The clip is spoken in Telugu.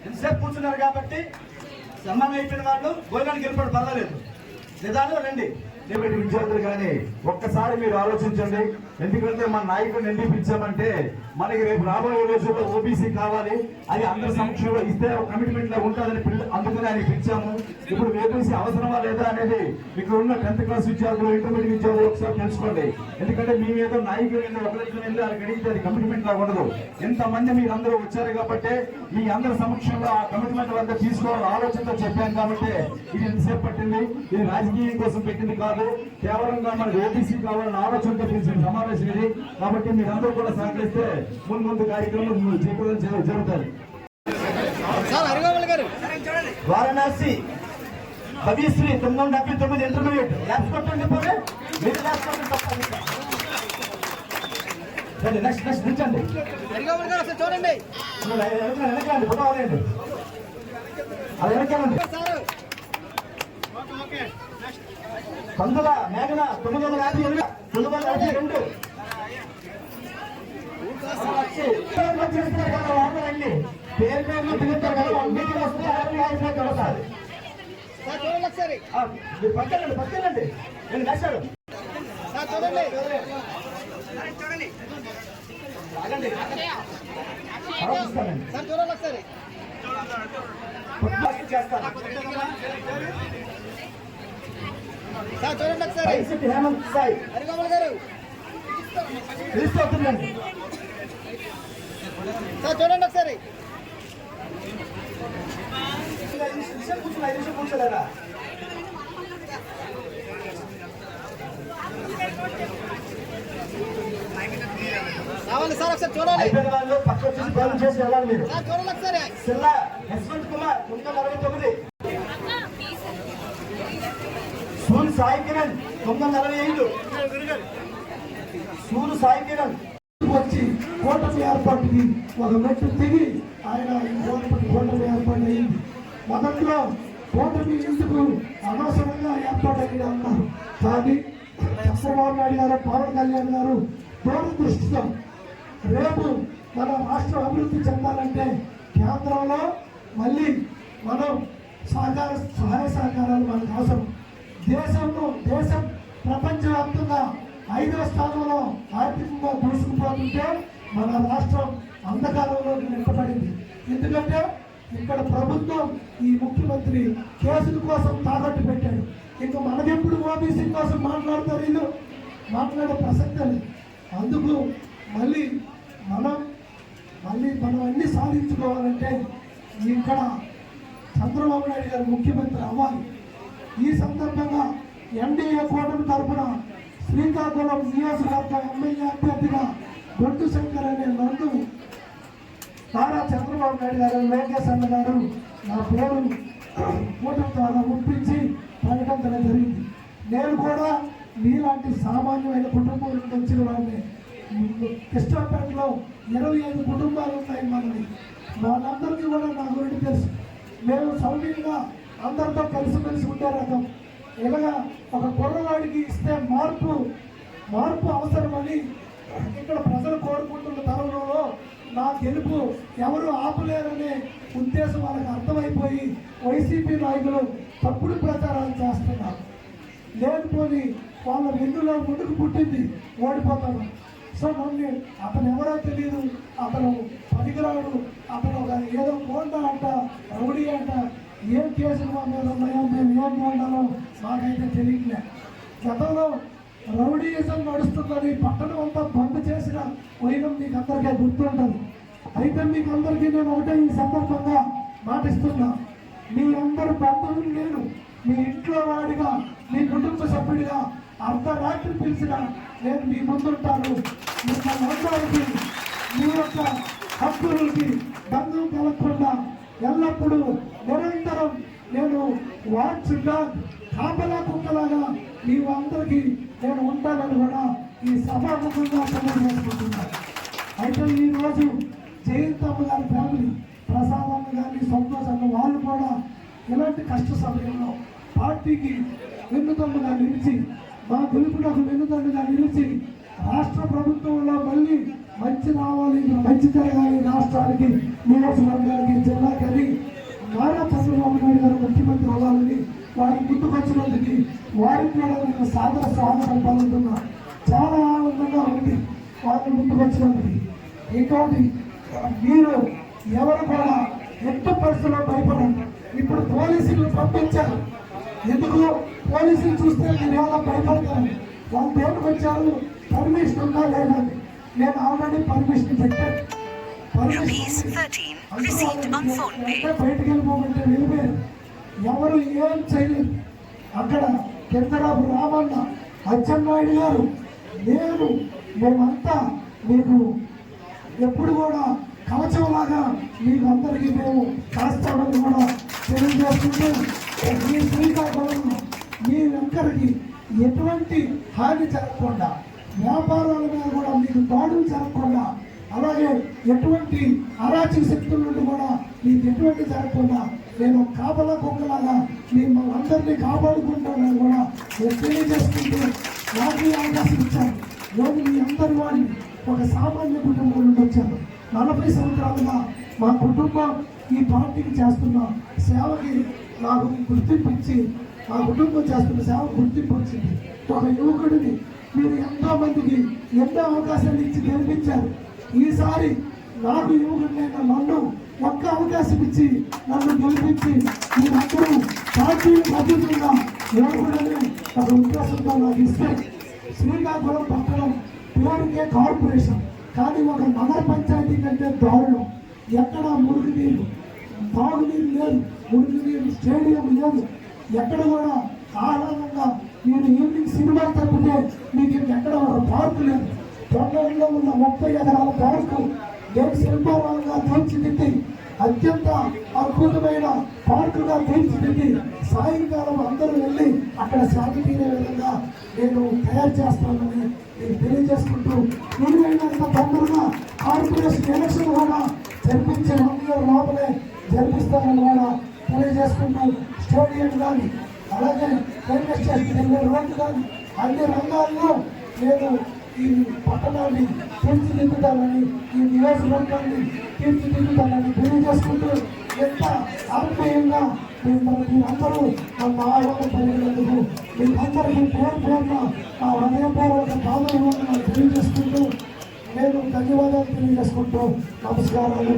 ఎంతసేపు కూర్చున్నారు కాబట్టి సన్మానం అయిపోయిన వాళ్ళు భోజనానికి వెళ్ళిపోవడం పర్వాలేదు, నిదానం రండి. విద్యార్థులు కానీ ఒక్కసారి మీరు ఆలోచించండి. ఎందుకంటే మన నాయకుడిని ఎందుకు పిలిచామంటే మనకి రేపు రాబోయే రోజుల్లో ఓబీసీ కావాలి, అది అందరి సమక్షంలో ఇస్తే కమిట్మెంట్ లో ఉంటుందని అందుకని ఆయన పిలిచాము. ఇప్పుడు ఓబీసీ అవసరమా లేదా అనేది ఇక్కడ ఉన్న 10th క్లాస్ విద్యార్థులు, ఇంటర్మీడియట్ విద్యార్థులు ఒకసారి తెలుసుకోండి. ఎందుకంటే మీ మీద నాయకుడు ఒకరికి వెళ్ళి వాళ్ళకి అడిగితే అది కమిట్మెంట్ లా ఉండదు. ఎంతమంది మీరు అందరూ వచ్చారు కాబట్టి మీ అందరి సమక్షంలో ఆ కమిట్మెంట్ వద్ద తీసుకోవాలని ఆలోచనతో చెప్పాను కాబట్టి ఇది ఎంతసేపు పట్టింది. ఇది రాజకీయం కోసం పెట్టింది కాదు, కేవలంగా మనకు ఓబీసీ కావాలని ఆలోచనతో పిలిచిన సమావేశం ఇది. కాబట్టి మీరందరూ కూడా సహకరిస్తే ముందు కార్యక్రమం జరుగుతాయి. వారణాసి భవిశ్రీ 979 ఇంటర్మీడియట్ ల్యాబ్స్ కొట్టండి. మీరు ల్యాబ్స్ కొట్టండి. నెక్స్ట్ నిల్చండి, చూడండి వెనకండి, ఫోటో అవ్వండి, అది వెనకాలండి. కందుల మేఘన 952 952 పేరు పేరు పిలుస్తారు కదా, మీటింగ్ వస్తే కడతారు. పక్కనండి పక్కనండి, నేను నచ్చాడు చేస్తాను. హేమంత్ సాయి తీసుకొస్తుందండి సార్, చూడండి ఒకసారి. 5 నిమిషం కూర్చోలేరా? రావాలి సార్, ఒకసారి చూడాలి. అయిపోయిన వాళ్ళు పక్క వచ్చేసి భోజనం చేసి వెళ్ళాలి. మీరు చూడండి ఒకసారి. సిల్లా యశ్వంత్ కుమార్ 949, సూర్య సాయి కిరణ్ 945, సూర్య సాయి కిరణ్ వచ్చి కూటమి ఏర్పాటుకి ఒక మెట్టు దిగి ఆయన కూటమి ఏర్పాటు అయింది. మొదట్లో కూటమి ఎందుకు అనవసరంగా ఏర్పాటైంది అన్నారు. కానీ చంద్రబాబు నాయుడు గారు, పవన్ కళ్యాణ్ గారు దూరదృష్టితో రేపు మన రాష్ట్రం అభివృద్ధి చెందాలంటే కేంద్రంలో మళ్ళీ మనం సహాయ సహకారాలు మనకు అవసరం. దేశం ప్రపంచవ్యాప్తంగా 5వ స్థానంలో ఆర్థికంగా దూసుకుపోతుంటే మన రాష్ట్రం అంధకారంలోకి నింపబడింది. ఎందుకంటే ఇక్కడ ప్రభుత్వం, ఈ ముఖ్యమంత్రి కేసుల కోసం తాకట్టు పెట్టాడు. ఇంకా మనకెప్పుడు ఓబీసీ కోసం మాట్లాడతారు, వీళ్ళు మాట్లాడే ప్రసక్తే లేదు. అందుకు మళ్ళీ మనం అన్ని సాధించుకోవాలంటే ఇక్కడ చంద్రబాబు నాయుడు గారు ముఖ్యమంత్రి అవ్వాలి. ఈ సందర్భంగా ఎన్డీఏ కూటమి తరఫున శ్రీకాకుళం నియోజకవర్గ ఎమ్మెల్యే అభ్యర్థిగా బొట్టు శంకర్ అనే నందు నారా చంద్రబాబు నాయుడు గారు, లోకేష్ అన్న గారు నా పేరు కూటమి ద్వారా ఒప్పించి ప్రకటించడం జరిగింది. నేను కూడా మీలాంటి సామాన్యమైన కుటుంబం నుండి వచ్చిన వాడిని. కృష్ణాపేటలో 25 కుటుంబాలు ఉన్నాయి మనది. వాళ్ళందరికీ కూడా నా గురించి తెలుసు. మేము సౌమ్యంగా అందరితో కలిసిమెలిసి ఉండే రకం. ఇలాగా ఒక కుర్రవాడికి ఇస్తే మార్పు అవసరమని ఇక్కడ ప్రజలు కోరుకుంటున్న తరుణంలో నా గెలుపు ఎవరు ఆపలేరనే ఉద్దేశం వాళ్ళకి అర్థమైపోయి వైసీపీ నాయకులు తప్పుడు ప్రచారాలు చేస్తున్నారు. లేకపోతే వాళ్ళ వెన్నులో ముందుకు పుట్టింది, ఓడిపోతాను. సో నన్ను అతను ఎవరో తెలియదు, అతను పనికిరాడు, అతను ఏదో పోండా అంట, రౌడీ అంట, ఏం కేసులు మా మీద ఉన్నాయో, మేము ఏం పోండాలో మాకైతే తెలియట్లే. గతంలో రౌడీయిజం నడుస్తుందని పట్టణం అంతా బంద్ చేసిన వైనం మీకు అందరికీ గుర్తుంటుంది. అయితే మీకు అందరికీ నేను ఒకటే ఈ సందర్భంగా మాటిస్తున్నా, మీ అందరు బంధువులు నేను మీ ఇంట్లో వాడిగా, మీ కుటుంబ సభ్యుడిగా అర్ధరాత్రి పిలిచిన నేను మీ ముందుంటాను. మిమ్మల్ని మీ యొక్క హక్కులకి బంధువు కలగకుండా ఎల్లప్పుడూ నిరంతరం నేను వాచ్గా కాపలా కుక్కలాగా మీ అందరికీ నేను ఉంటానని కూడా ఈ సభాముఖంగా తెలియజేసుకుంటున్నాను. అయితే ఈరోజు జయంతమ్మ గారి ఫ్యామిలీ ప్రసాదమ్మ గారిని, సంతోషమ్మ వాళ్ళు కూడా ఇలాంటి కష్ట సమయంలో పార్టీకి వెన్నుదన్నుగా నిలిచి మా గెలుపులకు వెన్నుదన్నుగా నిలిచి రాష్ట్ర ప్రభుత్వంలో మళ్ళీ మంచి రావాలి, మంచి జరగాలి రాష్ట్రానికి, నియోజకవర్గానికి, జిల్లాకి నారా చంద్రబాబు నాయుడు గారు ముఖ్యమంత్రి అవ్వాలని వారి ముందుకొచ్చినందుకు వారికి కూడా నేను సాదర స్వాగతం పలుకుతున్నా. చాలా ఆనందంగా ఉంది వారి ముందుకొచ్చినందుకు. ఇంకోటి, మీరు ఎవరు కూడా ఎట్టి పరిస్థితుల్లో భయపడండి. ఇప్పుడు పోలీసులు పంపించారు. ఎందుకు పోలీసులు చూస్తే మీరు ఏమైనా భయపడతారు? వాళ్ళు దేనికి వచ్చారు? పర్మిషన్ ఉందా లేదా? నేను ఆల్రెడీ పర్మిషన్ పెట్టాను. బయటకు వెళ్ళిపోమంటే వెళ్ళిపోయారు. ఎవరు ఏం చేయలేదు. అక్కడ కిందరాపు రామన్న, అచ్చెన్నాయుడు గారు, నేను, మేమంతా మీకు ఎప్పుడు కూడా కవచంలాగా మీకు అందరికీ మేము కాస్తామని కూడా తెలియజేస్తుంటే మీ శ్రీకాకుళం మీ వెంకరికి ఎటువంటి హాని జరగకుండా, వ్యాపారాల మీద కూడా మీకు దాడులు జరగకుండా, అలాగే ఎటువంటి అరాచక శక్తుల నుండి కూడా మీకు ఎటువంటి జరగకుండా నేను కాపలా కుక్కలాగా మేము అందరినీ కాపాడుకుంటానని కూడా నేను తెలియజేసుకుంటూ నాకు అవకాశం ఇచ్చాను. నేను మీ అందరి వాడిని ఒక సామాన్య కుటుంబం నుండి వచ్చాను. 40 సంవత్సరాలుగా మా కుటుంబం ఈ పార్టీకి చేస్తున్న సేవకి నాకు గుర్తింపు ఇచ్చి, మా కుటుంబం చేస్తున్న సేవ గుర్తింపు వచ్చింది. ఒక యువకుడిని మీరు ఎంతో మందికి ఎన్నో అవకాశాలు ఇచ్చి గెలిపించారు. ఈసారి నాకు యువకుడినైనా నన్ను ఒక్క అవకాశం ఇచ్చి నన్ను గెలిపించి మీరందరూ పార్టీ మద్దతుగా యువకుడని ఒక ఉద్దేశంతో నాకు ఇస్తే, శ్రీకాకుళం పట్టణం పేరుకే కార్పొరేషన్, కానీ ఒక నగర పంచాయతీ కంటే దారుణం. ఎక్కడ మురుగునీరు, తాగునీరు లేదు, మురుగునీరు, స్టేడియం లేదు, ఎక్కడ కూడా ఆహ్లాదంగా మీరు ఈవినింగ్ సినిమా తప్పితే మీకు ఎక్కడ ఒక పార్కు లేదు. తొండలో ఉన్న 30 ఎకరాల పార్కు నేను శిల్పారావుగా తీర్చిదిద్ది, అత్యంత అద్భుతమైన పార్కుగా తీర్చిదిద్ది సాయంకాలం అందరూ వెళ్ళి అక్కడ శాంతి తీరే విధంగా నేను తయారు చేస్తానని నేను తెలియజేసుకుంటూ, వీలైనంత తొందరగా కార్పొరేషన్ ఎలక్షన్ కూడా జరిపించే 1 year లోపలే జరిపిస్తానని కూడా తెలియజేసుకుంటూ, స్టేడియం కానీ అలాగే రైల్వే స్టేషన్ వెళ్ళే రోడ్డు కానీ అన్ని రంగాల్లో నేను ఈ పట్టణాన్ని తీర్చిదిద్దుతానని, ఈ నియోజకవర్గాన్ని తీర్చిదిద్దుతానని తెలియజేసుకుంటూ, ఎంత ఆత్మీయంగా మీరందరూ నన్ను ఆహ్వానించినందుకు మీకందరికీ పేరున నా హృదయపూర్వక భావన తెలియజేసుకుంటూ నేను ధన్యవాదాలు తెలియజేసుకుంటూ నమస్కారాలు.